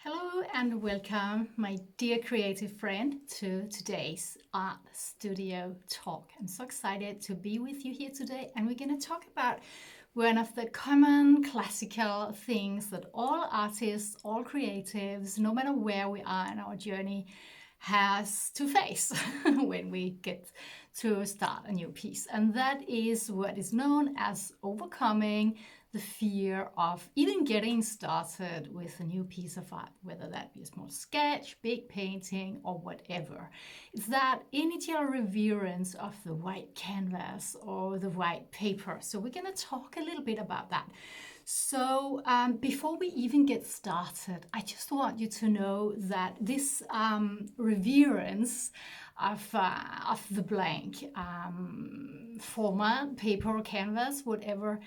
Hello and welcome, my dear creative friend, to today's art studio talk. I'm so excited to be with you here today, and we're going to talk about one of the common classical things that all artists, all creatives, no matter where we are in our journey, has to face when we get to start a new piece. And that is what is known as overcoming the fear of even getting started with a new piece of art, whether that be a small sketch, big painting, or whatever. It's that initial reverence of the white canvas or the white paper. So we're going to talk a little bit about that. So before we even get started, I just want you to know that this reverence of the blank format, paper or canvas, whatever,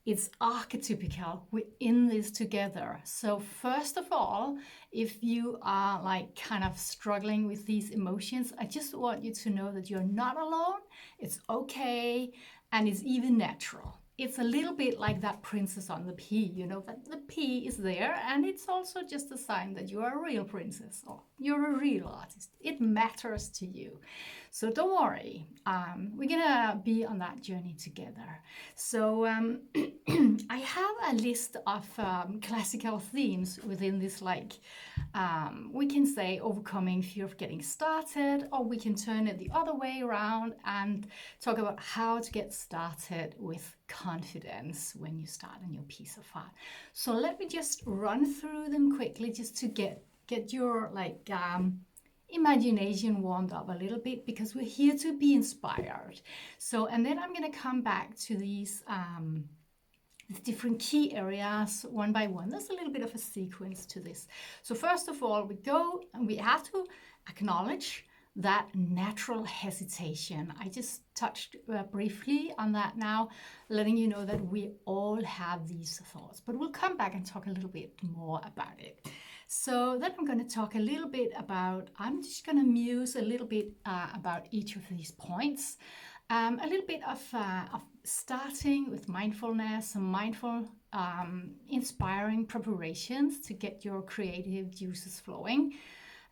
it's archetypical. We're in this together. So first of all, if you are like kind of struggling with these emotions, I just want you to know that you're not alone. It's okay, and it's even natural. It's a little bit like that princess on the pea, that the pea is there, and it's also just a sign that you are a real princess or you're a real artist. It matters to you. So don't worry, we're gonna be on that journey together. So I have a list of classical themes within this, we can say overcoming fear of getting started, or we can turn it the other way around and talk about how to get started with confidence when you start a new piece of art. So let me just run through them quickly just to get your imagination warmed up a little bit, because we're here to be inspired. So, and then I'm going to come back to these different key areas one by one. There's a little bit of a sequence to this. So first of all, we go and we have to acknowledge that natural hesitation. I just touched briefly on that now, letting you know that we all have these thoughts, but we'll come back and talk a little bit more about it. So then I'm going to talk a little bit about, I'm just going to muse a little bit about each of these points. A little bit of starting with mindfulness, some mindful, inspiring preparations to get your creative juices flowing.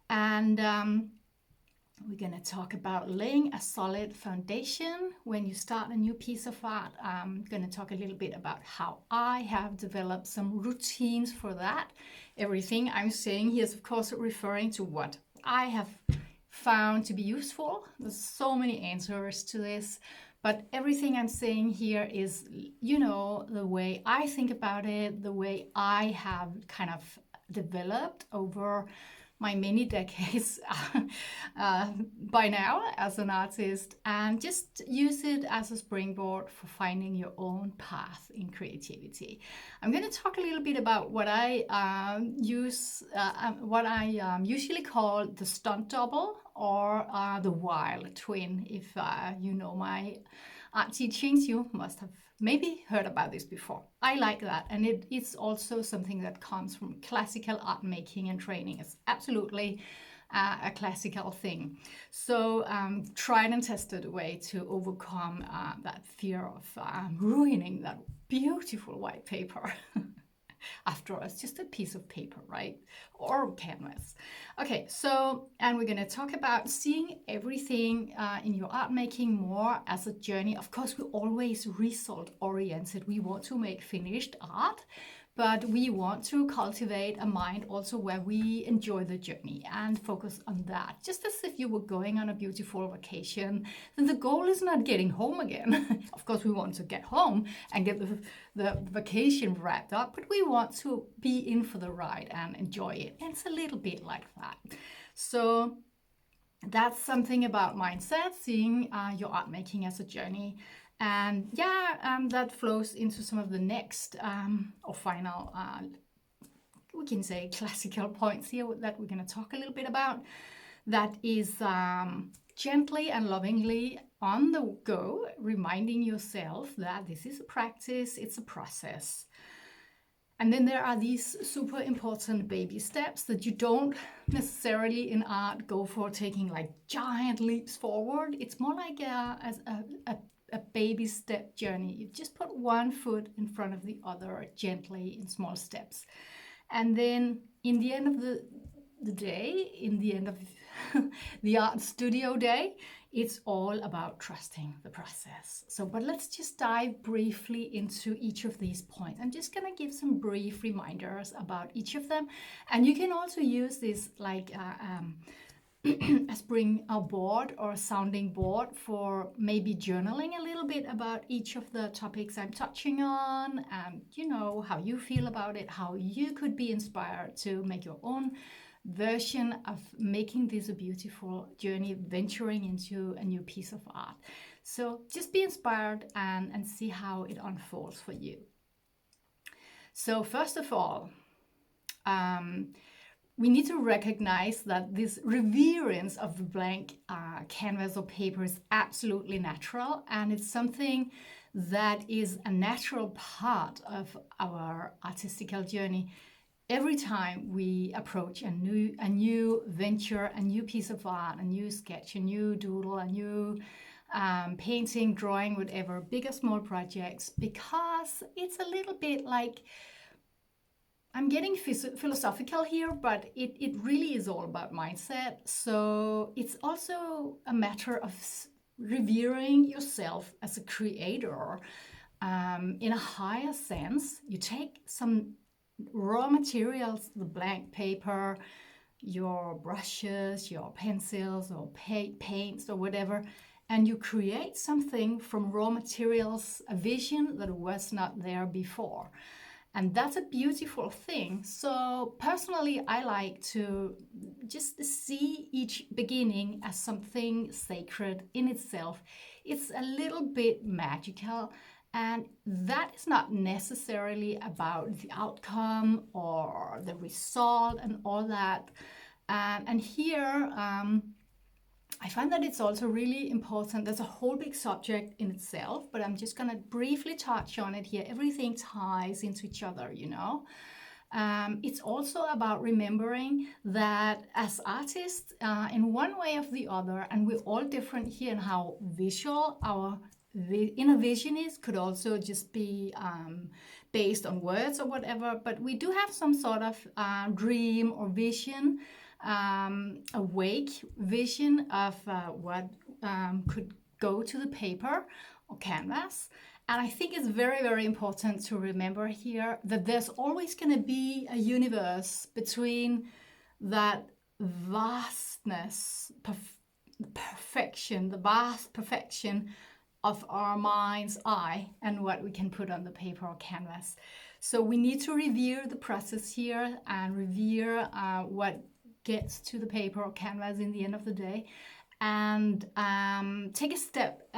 And we're going to talk about laying a solid foundation when you start a new piece of art. I'm going to talk a little bit about how I have developed some routines for that. Everything I'm saying here is, of course, referring to what I have found to be useful. There's so many answers to this, but everything I'm saying here is, the way I think about it, the way I have kind of developed over my many decades by now as an artist, and just use it as a springboard for finding your own path in creativity. I'm going to talk a little bit about what I usually call the stunt double, or the wild twin. If you know my art teachings, you must have maybe heard about this before. I like that, and it's also something that comes from classical art making and training. It's absolutely a classical thing. So tried and tested way to overcome that fear of ruining that beautiful white paper. After all, it's just a piece of paper, right? Or canvas. Okay, so, and we're going to talk about seeing everything in your art making more as a journey. Of course, we're always result oriented. We want to make finished art, but we want to cultivate a mind also where we enjoy the journey and focus on that. Just as if you were going on a beautiful vacation, then the goal is not getting home again. Of course, we want to get home and get the vacation wrapped up, but we want to be in for the ride and enjoy it. And it's a little bit like that. So that's something about mindset, seeing your art making as a journey. And that flows into some of the next or final, we can say, classical points here that we're going to talk a little bit about. That is gently and lovingly on the go, reminding yourself that this is a practice, it's a process. And then there are these super important baby steps that you don't necessarily in art go for taking like giant leaps forward. It's more like a baby step journey. You just put one foot in front of the other gently in small steps. And then in the end of the day, in the end of the art studio day, it's all about trusting the process. So, but let's just dive briefly into each of these points. I'm just gonna give some brief reminders about each of them, and you can also use this like as bring a board or a sounding board for maybe journaling a little bit about each of the topics I'm touching on, and you know how you feel about it, how you could be inspired to make your own version of making this a beautiful journey, venturing into a new piece of art. So just be inspired and see how it unfolds for you. So first of all, we need to recognize that this reverence of the blank canvas or paper is absolutely natural, and it's something that is a natural part of our artistical journey. Every time we approach a new venture, a new piece of art, a new sketch, a new doodle, a new painting, drawing, whatever, big or small projects, because it's a little bit like, I'm getting philosophical here, but it really is all about mindset. So it's also a matter of revering yourself as a creator in a higher sense. You take some raw materials, the blank paper, your brushes, your pencils or paints or whatever, and you create something from raw materials, a vision that was not there before. And that's a beautiful thing. So personally, I like to just see each beginning as something sacred in itself. It's a little bit magical, and that is not necessarily about the outcome or the result and all that. And here, I find that it's also really important. There's a whole big subject in itself, but I'm just going to briefly touch on it here. Everything ties into each other, you know. It's also about remembering that as artists, in one way or the other, and we're all different here in how visual our inner vision is, could also just be based on words or whatever, but we do have some sort of dream or vision, awake vision of what could go to the paper or canvas. And I think it's very, very important to remember here that there's always going to be a universe between that vastness, perfection, the vast perfection of our mind's eye and what we can put on the paper or canvas. So we need to revere the process here and revere what gets to the paper or canvas in the end of the day, and take a step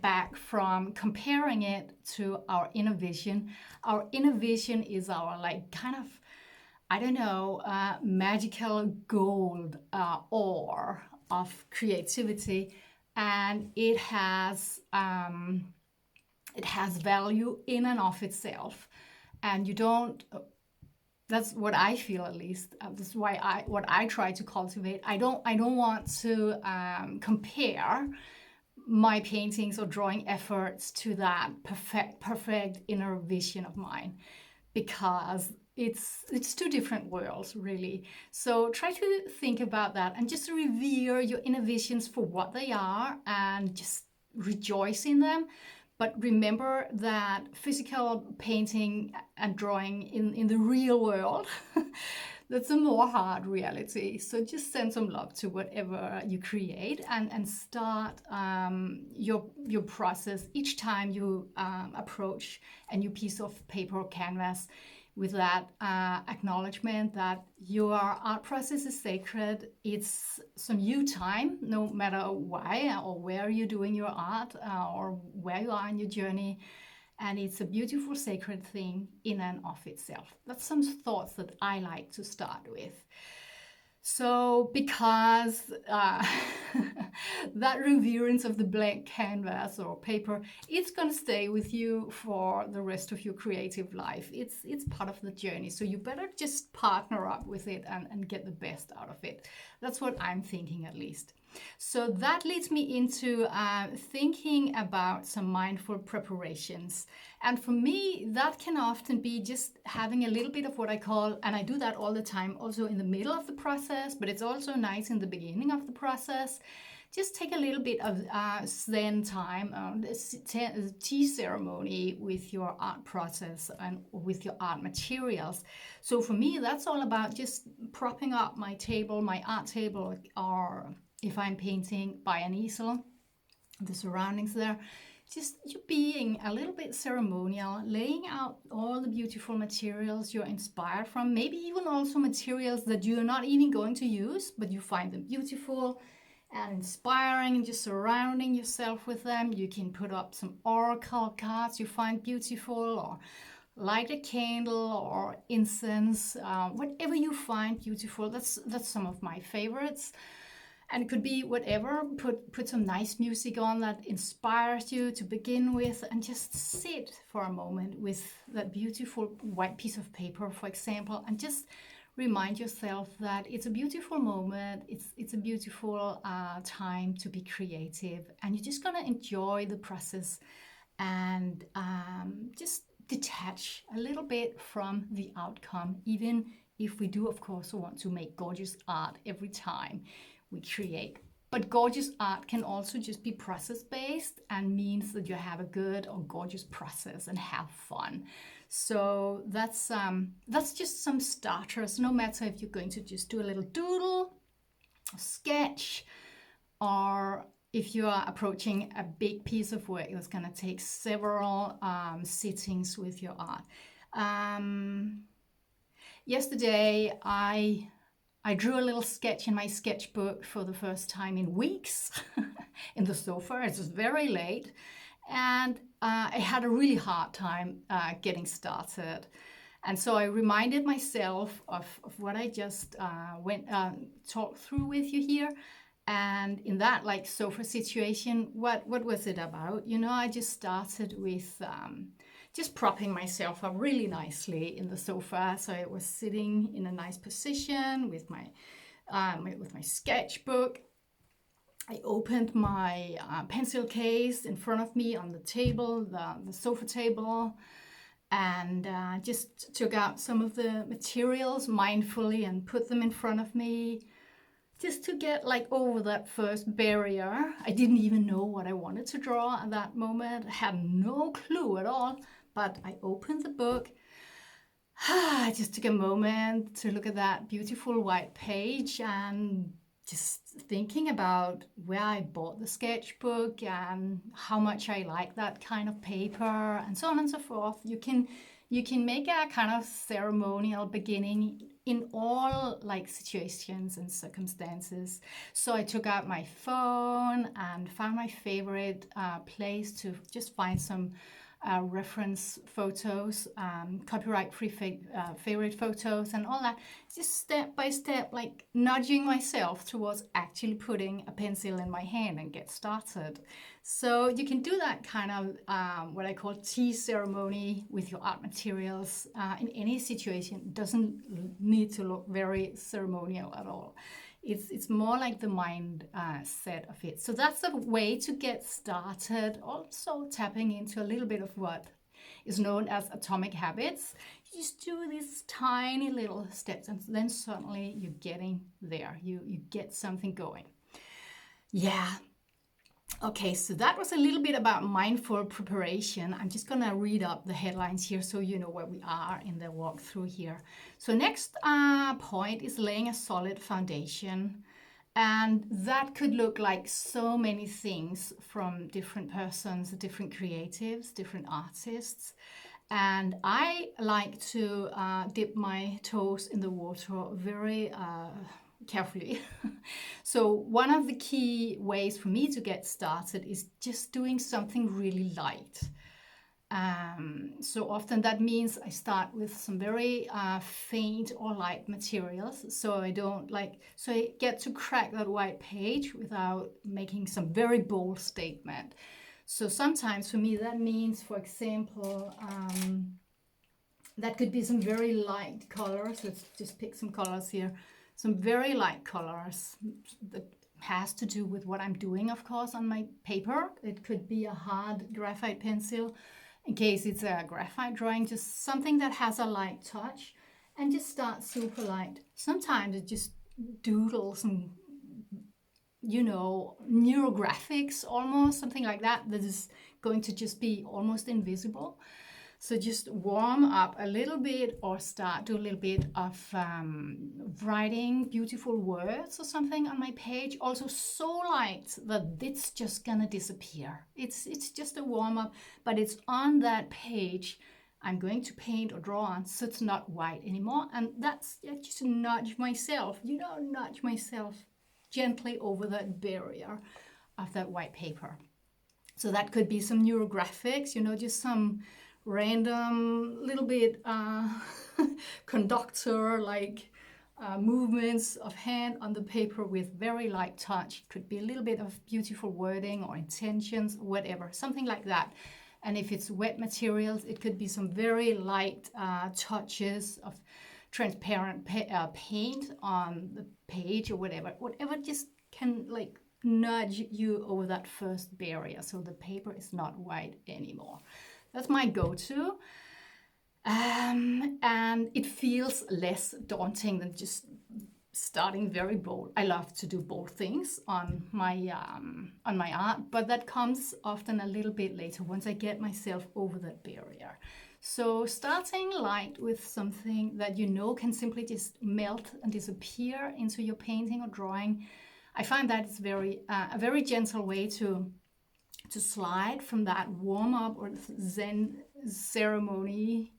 back from comparing it to our inner vision. Our inner vision is our like kind of, I don't know, magical gold ore of creativity, and it has value in and of itself, and you don't. That's what I feel, at least. That's why what I try to cultivate. I don't want to compare my paintings or drawing efforts to that perfect inner vision of mine, because it's two different worlds, really. So try to think about that and just revere your inner visions for what they are and just rejoice in them. But remember that physical painting and drawing in the real world, that's a more hard reality. So just send some love to whatever you create, and start your process each time you approach a new piece of paper or canvas with that acknowledgement that your art process is sacred. It's some you time, no matter why or where you're doing your art or where you are in your journey. And it's a beautiful, sacred thing in and of itself. That's some thoughts that I like to start with. So because that reverence of the blank canvas or paper, it's going to stay with you for the rest of your creative life. It's part of the journey. So you better just partner up with it and get the best out of it. That's what I'm thinking, at least. So that leads me into thinking about some mindful preparations. And for me, that can often be just having a little bit of what I call, and I do that all the time, also in the middle of the process, but it's also nice in the beginning of the process. Just take a little bit of Zen time, tea ceremony with your art process and with your art materials. So for me, that's all about just propping up my table, my art table, or if I'm painting by an easel, the surroundings there. Just you being a little bit ceremonial, laying out all the beautiful materials you're inspired from, maybe even also materials that you're not even going to use, but you find them beautiful and inspiring, and just surrounding yourself with them. You can put up some oracle cards you find beautiful, or light a candle or incense, whatever you find beautiful. That's some of my favorites. And it could be whatever. Put some nice music on that inspires you to begin with, and just sit for a moment with that beautiful white piece of paper, for example, and just remind yourself that it's a beautiful moment. It's a beautiful time to be creative, and you're just gonna enjoy the process and just detach a little bit from the outcome, even if we do, of course, want to make gorgeous art every time we create. But gorgeous art can also just be process-based and means that you have a good or gorgeous process and have fun. So that's just some starters, no matter if you're going to just do a little doodle, a sketch, or if you are approaching a big piece of work that's going to take several sittings with your art. Yesterday, I drew a little sketch in my sketchbook for the first time in weeks in the sofa. It was very late, and I had a really hard time getting started. And so I reminded myself of what I just talked through with you here. And in that like sofa situation, what was it about? You know, I just started with just propping myself up really nicely in the sofa. So I was sitting in a nice position with my sketchbook. I opened my pencil case in front of me on the table, the sofa table, and just took out some of the materials mindfully and put them in front of me, just to get like over that first barrier. I didn't even know what I wanted to draw at that moment. I had no clue at all, but I opened the book. I just took a moment to look at that beautiful white page and just thinking about where I bought the sketchbook and how much I like that kind of paper and so on and so forth. You can make a kind of ceremonial beginning in all like situations and circumstances. So I took out my phone and found my favorite place to just find some reference photos, copyright-free favorite photos and all that. Just step by step, like nudging myself towards actually putting a pencil in my hand and get started. So you can do that kind of what I call tea ceremony with your art materials in any situation. It doesn't need to look very ceremonial at all. It's more like the mind set of it. So that's a way to get started. Also tapping into a little bit of what is known as atomic habits. You just do these tiny little steps, and then suddenly you're getting there. You get something going. Yeah. Okay, so that was a little bit about mindful preparation. I'm just gonna read up the headlines here so you know where we are in the walkthrough here. So next point is laying a solid foundation. And that could look like so many things from different persons, different creatives, different artists. And I like to dip my toes in the water very carefully. So one of the key ways for me to get started is just doing something really light. So often that means I start with some very faint or light materials, so I get to crack that white page without making some very bold statement. So sometimes for me that means, for example, that could be some very light colors. Let's just pick some colors here. Some very light colors that has to do with what I'm doing, of course, on my paper. It could be a hard graphite pencil, in case it's a graphite drawing, just something that has a light touch, and just start super light. Sometimes it just doodles and, neurographics almost, something like that, that is going to just be almost invisible. So just warm up a little bit, or start do a little bit of writing beautiful words or something on my page. Also so light that it's just gonna disappear. It's just a warm up, but it's on that page I'm going to paint or draw on, so it's not white anymore. And that's just nudge myself, nudge myself gently over that barrier of that white paper. So that could be some neurographics, just some random little bit conductor like movements of hand on the paper with very light touch. Could be a little bit of beautiful wording or intentions, whatever, something like that. And if it's wet materials, it could be some very light touches of transparent paint on the page or whatever just can like nudge you over that first barrier, so the paper is not white anymore. That's my go-to. And it feels less daunting than just starting very bold. I love to do bold things on my art, but that comes often a little bit later once I get myself over that barrier. So starting light with something that can simply just melt and disappear into your painting or drawing, I find that it's a very gentle way to slide from that warm-up or Zen ceremony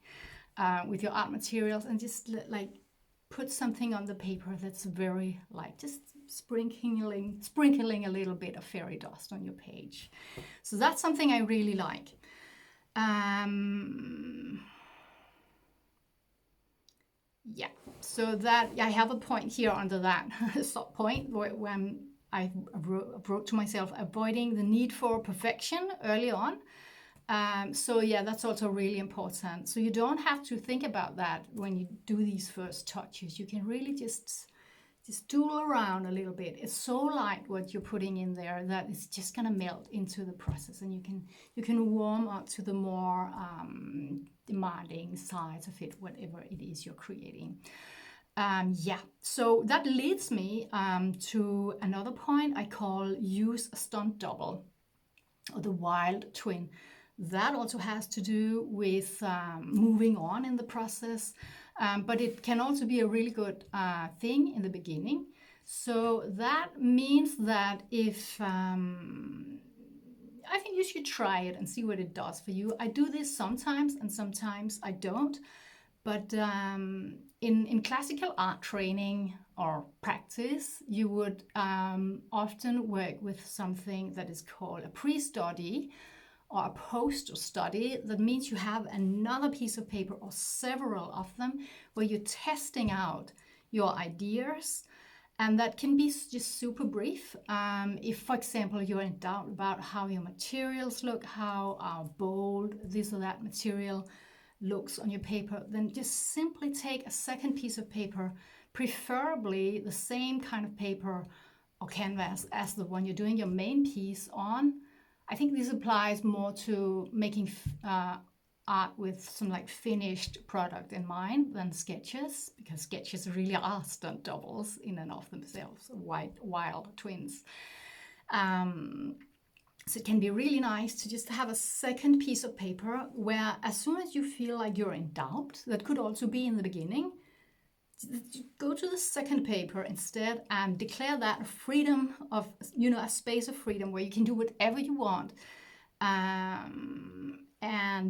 with your art materials, and just like put something on the paper that's very light, just sprinkling a little bit of fairy dust on your page. So that's something I really like. Yeah, so that I have a point here under that stop point when I wrote to myself, avoiding the need for perfection early on. So yeah, that's also really important. So you don't have to think about that when you do these first touches. You can really just doodle around a little bit. It's so light what you're putting in there that it's just gonna melt into the process, and you can warm up to the more demanding sides of it, whatever it is you're creating. Yeah, so that leads me to another point I call use a stunt double, or the wild twin. That also has to do with moving on in the process, but it can also be a really good thing in the beginning. So that means that if I think you should try it and see what it does for you. I do this sometimes, and sometimes I don't. But in classical art training or practice, you would often work with something that is called a pre-study or a post-study. That means you have another piece of paper or several of them where you're testing out your ideas. And that can be just super brief. If, for example, you're in doubt about how your materials look, how bold this or that material looks on your paper, then just simply take a second piece of paper, preferably the same kind of paper or canvas as the one you're doing your main piece on. I think this applies more to making art with some like finished product in mind than sketches, because sketches really are stunt doubles in and of themselves, wild twins. So it can be really nice to just have a second piece of paper where as soon as you feel like you're in doubt, that could also be in the beginning, go to the second paper instead and declare that freedom of, a space of freedom where you can do whatever you want. And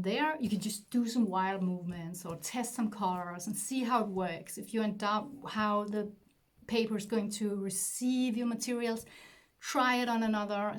there you can just do some wild movements or test some colors and see how it works. If you're in doubt how the paper is going to receive your materials, try it on another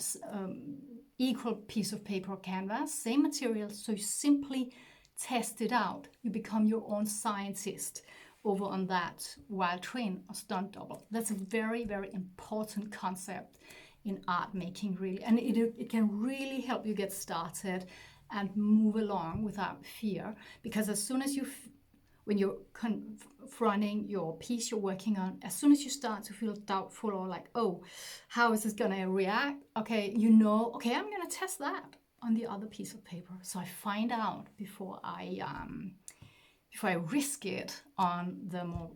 equal piece of paper or canvas, same materials, so you simply test it out. You become your own scientist over on that wild twin or stunt double. That's a very, very important concept in art making, really, and it can really help you get started and move along without fear, because as soon as when you're fronting your piece you're working on, as soon as you start to feel doubtful or like, oh, how is this gonna react? Okay, okay, I'm gonna test that on the other piece of paper. So I find out before I risk it on the more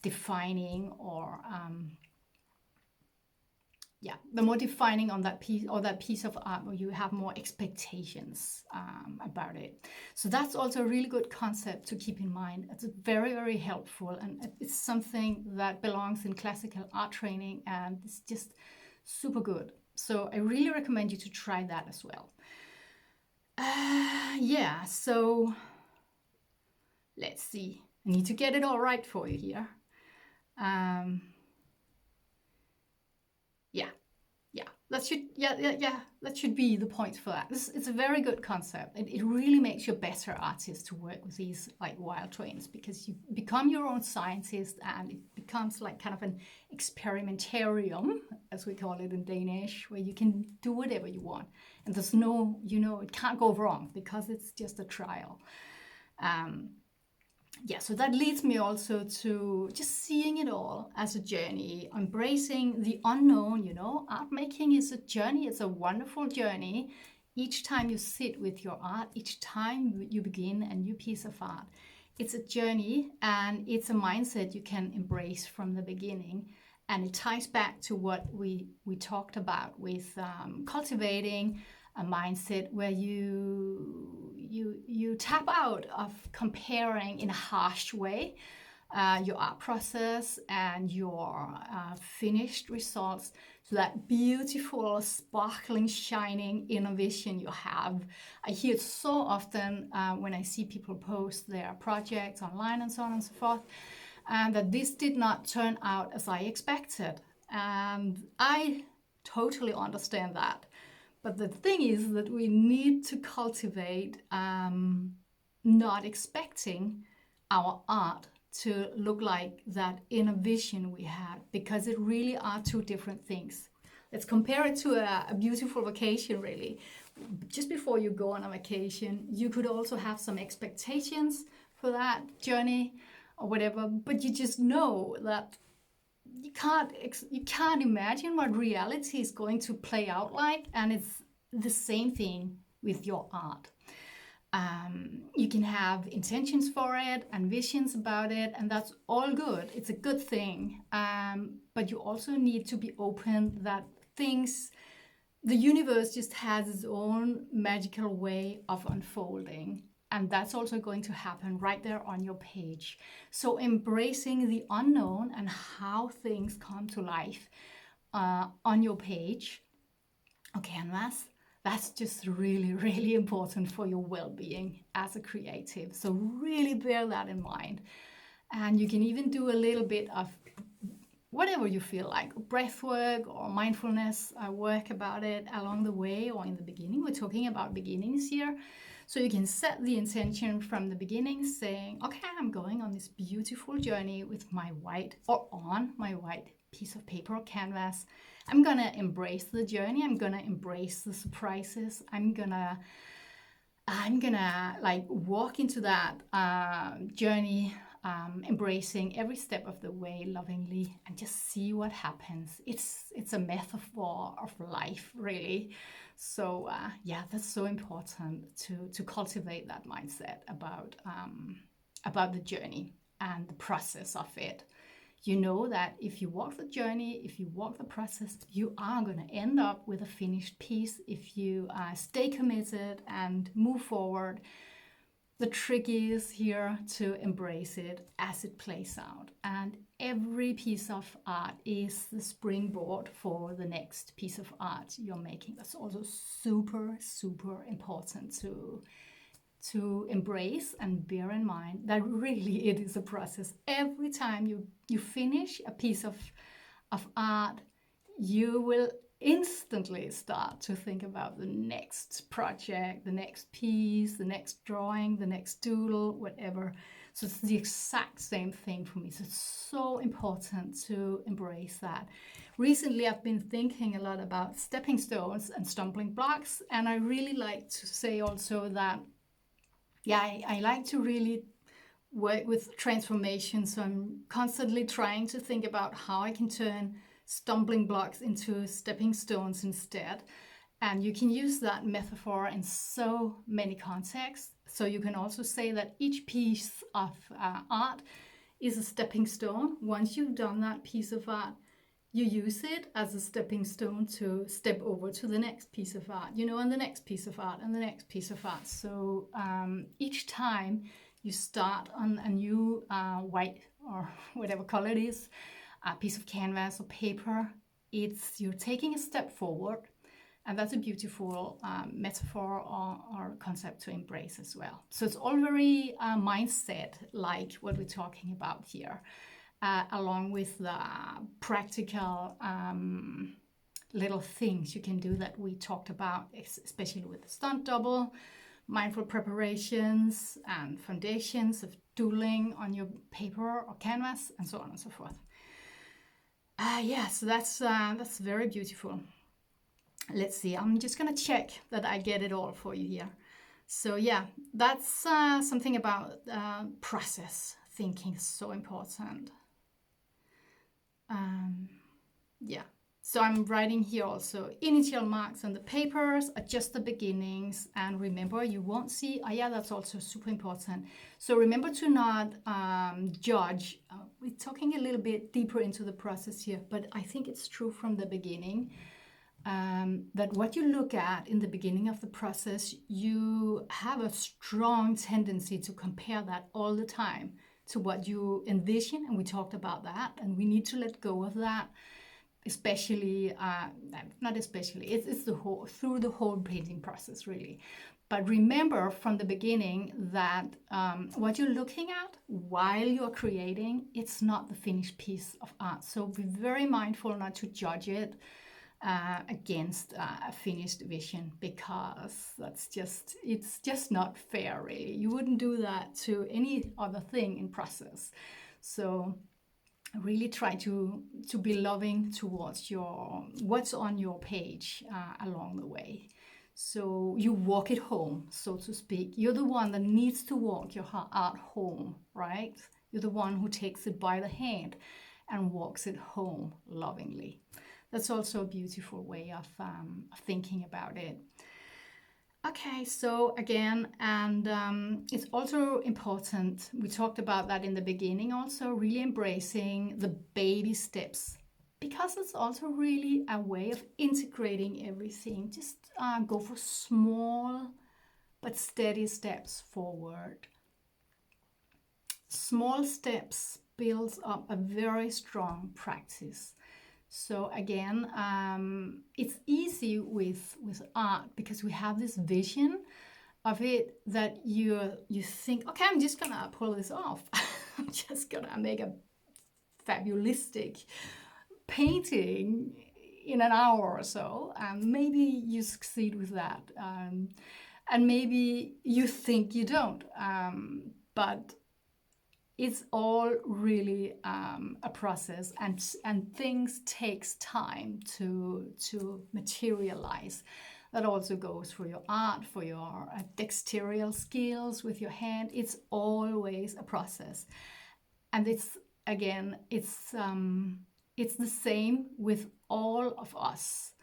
defining or the more defining on that piece or that piece of art where you have more expectations about it. So that's also a really good concept to keep in mind. It's very, very helpful, and it's something that belongs in classical art training, and it's just super good. So I really recommend you to try that as well. So let's see. I need to get it all right for you here. That should be the point for that. It's a very good concept. It really makes you a better artist to work with these like wild trains, because you become your own scientist, and it becomes like kind of an experimentarium, as we call it in Danish, where you can do whatever you want, and there's no, it can't go wrong because it's just a trial. So that leads me also to just seeing it all as a journey, embracing the unknown. Art making is a journey. It's a wonderful journey. Each time you sit with your art, each time you begin a new piece of art, it's a journey, and it's a mindset you can embrace from the beginning. And it ties back to what we talked about with cultivating a mindset where you tap out of comparing in a harsh way your art process and your finished results to that beautiful, sparkling, shining inner vision you have. I hear it so often when I see people post their projects online and so on and so forth, and that this did not turn out as I expected. And I totally understand that. But the thing is that we need to cultivate not expecting our art to look like that inner vision we had, because it really are two different things. Let's compare it to a beautiful vacation, really. Just before you go on a vacation, you could also have some expectations for that journey or whatever, but you just know that you can't imagine what reality is going to play out like, and it's the same thing with your art. You can have intentions for it and visions about it, and that's all good. It's a good thing, but you also need to be open that the universe just has its own magical way of unfolding. And that's also going to happen right there on your page. So embracing the unknown and how things come to life on your page or canvas, that's just really, really important for your well-being as a creative. So really bear that in mind. And you can even do a little bit of whatever you feel like, breath work or mindfulness work about it along the way or in the beginning. We're talking about beginnings here. So you can set the intention from the beginning, saying, okay, I'm going on this beautiful journey with my white or on my white piece of paper or canvas. I'm going to embrace the journey. I'm going to embrace the surprises. I'm going to like walk into that journey, embracing every step of the way lovingly, and just see what happens. It's a metaphor of life, really. So that's so important to cultivate that mindset about the journey and the process of it. You know that if you walk the journey, if you walk the process, you are going to end up with a finished piece if you stay committed and move forward. The trick is here to embrace it as it plays out. And every piece of art is the springboard for the next piece of art you're making. That's also super, super important to embrace and bear in mind that really it is a process. Every time you finish a piece of art, you will instantly start to think about the next project, the next piece, the next drawing, the next doodle, whatever. So it's the exact same thing for me. So it's so important to embrace that. Recently, I've been thinking a lot about stepping stones and stumbling blocks. And I really like to say also that, I like to really work with transformation. So I'm constantly trying to think about how I can turn stumbling blocks into stepping stones instead. And you can use that metaphor in so many contexts. So you can also say that each piece of art is a stepping stone. Once you've done that piece of art, you use it as a stepping stone to step over to the next piece of art, and the next piece of art and the next piece of art. So each time you start on a new white or whatever color it is, a piece of canvas or paper, you're taking a step forward. And that's a beautiful metaphor or concept to embrace as well. So it's all very mindset like what we're talking about here, along with the practical little things you can do that we talked about, especially with the stunt double, mindful preparations and foundations of doodling on your paper or canvas, and so on and so forth. So that's very beautiful. Let's see, I'm just gonna check that I get it all for you here. So yeah, that's something about process thinking is so important. So I'm writing here also initial marks on the papers, adjust the beginnings, and remember you won't see, that's also super important. So remember to not judge. We're talking a little bit deeper into the process here, but I think it's true from the beginning. That what you look at in the beginning of the process, you have a strong tendency to compare that all the time to what you envision, and we talked about that, and we need to let go of that, especially, not especially, it's through the whole painting process really. But remember from the beginning that what you're looking at while you're creating, it's not the finished piece of art. So be very mindful not to judge it against a finished vision, because it's just not fair really. You wouldn't do that to any other thing in process. So really try to be loving towards what's on your page along the way. So you walk it home, so to speak. You're the one that needs to walk your art home, right? You're the one who takes it by the hand and walks it home lovingly. That's also a beautiful way of thinking about it. Okay, so again, and it's also important, we talked about that in the beginning also, really embracing the baby steps, because it's also really a way of integrating everything. Just go for small but steady steps forward. Small steps builds up a very strong practice. So again, it's easy with art because we have this vision of it that you think, okay, I'm just gonna pull this off. I'm just gonna make a fabulistic painting in an hour or so, and maybe you succeed with that, and maybe you think you don't, but it's all really a process, and things takes time to materialize. That also goes for your art, for your dexterous skills with your hand. It's always a process, and it's the same with all of us.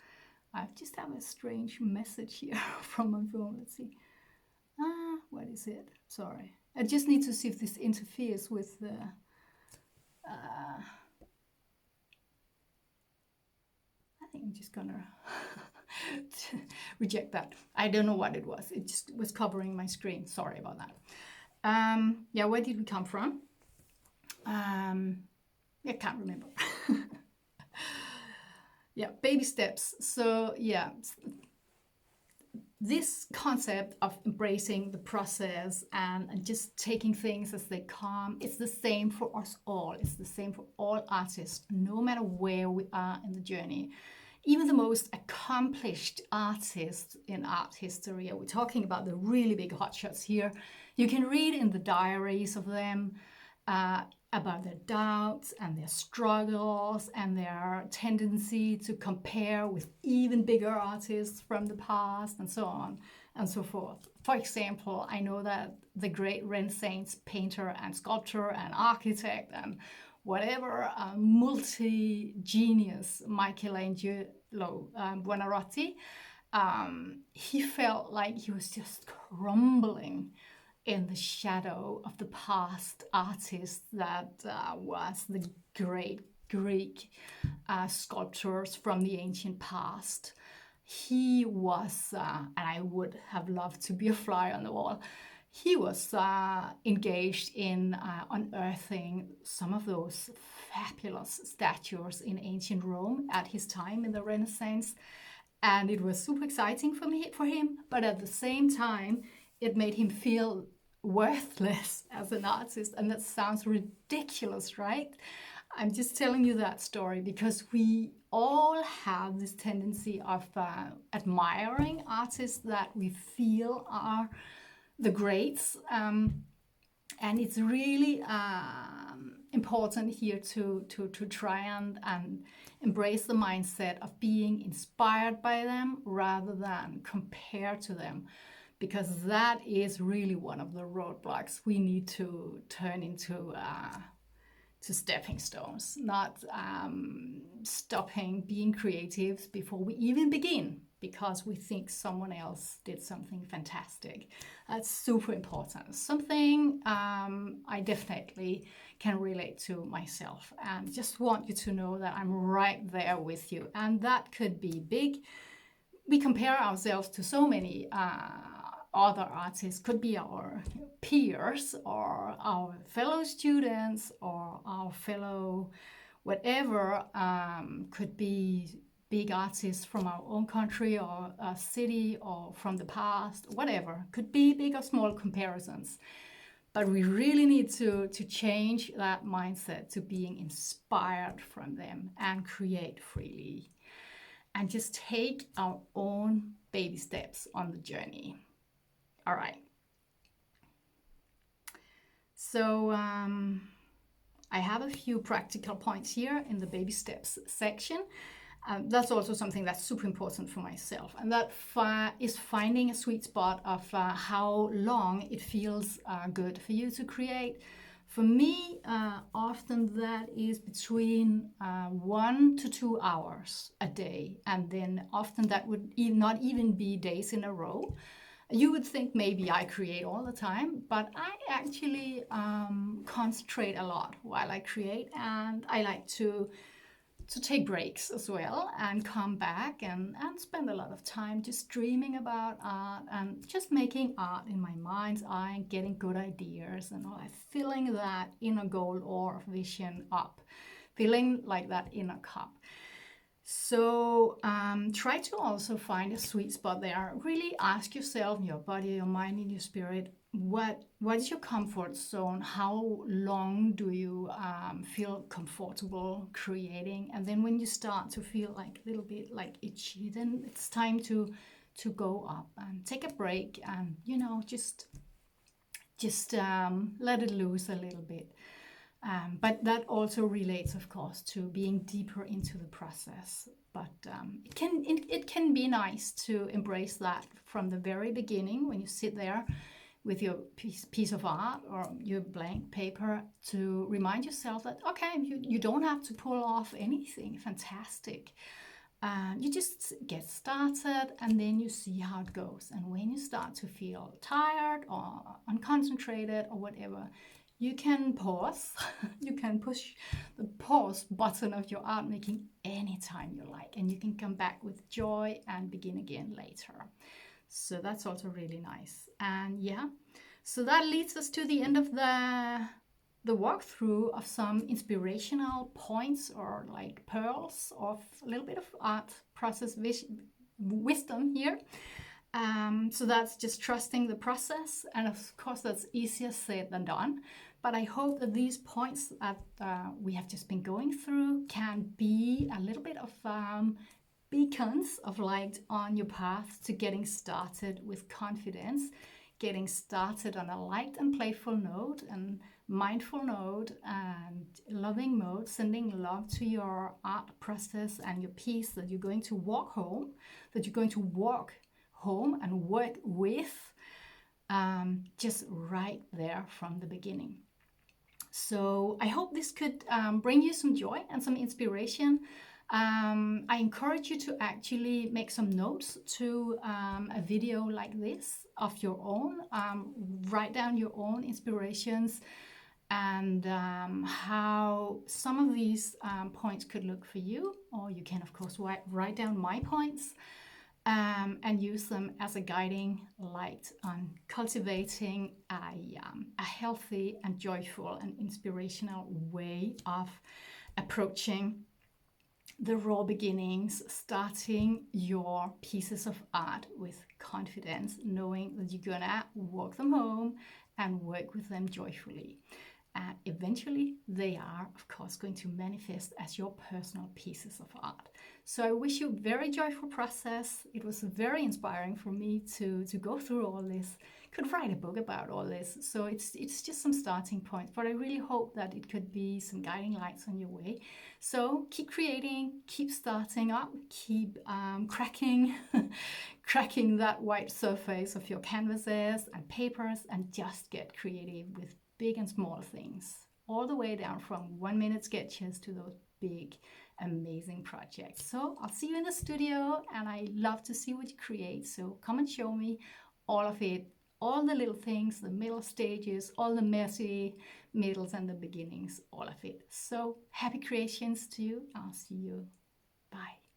I just have a strange message here from my phone. Let's see. What is it? Sorry. I just need to see if this interferes with the... I think I'm just gonna reject that. I don't know what it was. It just was covering my screen. Sorry about that. Yeah, where did we come from? I can't remember. Yeah, baby steps. So yeah, this concept of embracing the process and just taking things as they come, it's the same for us all. It's the same for all artists, no matter where we are in the journey. Even the most accomplished artists in art history, we're talking about the really big hotshots here, you can read in the diaries of them about their doubts and their struggles and their tendency to compare with even bigger artists from the past and so on. and so forth. For example, I know that the great Renaissance painter and sculptor and architect and whatever multi-genius Michelangelo Buonarroti, he felt like he was just crumbling in the shadow of the past artist that was the great Greek sculptors from the ancient past. He was, and I would have loved to be a fly on the wall, he was engaged in unearthing some of those fabulous statues in ancient Rome at his time in the Renaissance. And it was super exciting for him, but at the same time, it made him feel worthless as an artist. And that sounds ridiculous, right? I'm just telling you that story because we all have this tendency of admiring artists that we feel are the greats. And it's really important here to try and embrace the mindset of being inspired by them rather than compare to them, because that is really one of the roadblocks we need to turn into to stepping stones, not stopping being creatives before we even begin because we think someone else did something fantastic. That's super important. Something I definitely can relate to myself, and just want you to know that I'm right there with you. And that could be big. We compare ourselves to so many other artists, could be our peers or our fellow students or our fellow whatever, could be big artists from our own country or a city or from the past, whatever. Could be big or small comparisons. But we really need to change that mindset to being inspired from them and create freely. And just take our own baby steps on the journey. All right. So I have a few practical points here in the baby steps section. That's also something that's super important for myself, and that is finding a sweet spot of how long it feels good for you to create. For me, often that is between 1 to 2 hours a day, and then often that would not even be days in a row. You would think maybe I create all the time, but I actually concentrate a lot while I create, and I like to take breaks as well and come back and spend a lot of time just dreaming about art and just making art in my mind's eye and getting good ideas and all that, filling that inner goal or vision up, feeling like that inner cup. So try to also find a sweet spot there. Really ask yourself, your body, your mind, and your spirit, what is your comfort zone? How long do you feel comfortable creating? And then when you start to feel like a little bit like itchy, then it's time to go up and take a break and, just let it loose a little bit. But that also relates, of course, to being deeper into the process. But it can be nice to embrace that from the very beginning when you sit there with your piece of art or your blank paper, to remind yourself that, okay, you don't have to pull off anything fantastic. You just get started and then you see how it goes. And when you start to feel tired or unconcentrated or whatever, you can pause. You can push the pause button of your art making anytime you like, and you can come back with joy and begin again later. So that's also really nice. And yeah, so that leads us to the end of the walkthrough of some inspirational points or like pearls of a little bit of art process wisdom here. So that's just trusting the process, and of course that's easier said than done. But I hope that these points that we have just been going through can be a little bit of beacons of light on your path to getting started with confidence, getting started on a light and playful note and mindful note and loving mode, sending love to your art process and your piece that you're going to walk home, that you're going to walk home and work with, just right there from the beginning. So I hope this could bring you some joy and some inspiration. I encourage you to actually make some notes to a video like this of your own. Write down your own inspirations and how some of these points could look for you. Or you can, of course, write down my points and use them as a guiding light on cultivating a healthy and joyful and inspirational way of approaching the raw beginnings, starting your pieces of art with confidence, knowing that you're gonna walk them home and work with them joyfully. And eventually they are, of course, going to manifest as your personal pieces of art. So I wish you a very joyful process. It was very inspiring for me to go through all this. Could write a book about all this. So it's just some starting points, but I really hope that it could be some guiding lights on your way. So keep creating, keep starting up, keep cracking cracking that white surface of your canvases and papers, and just get creative with big and small things, all the way down from 1-minute sketches to those big, amazing projects. So I'll see you in the studio, and I love to see what you create. So come and show me all of it, all the little things, the middle stages, all the messy middles and the beginnings, all of it. So happy creations to you. I'll see you. Bye.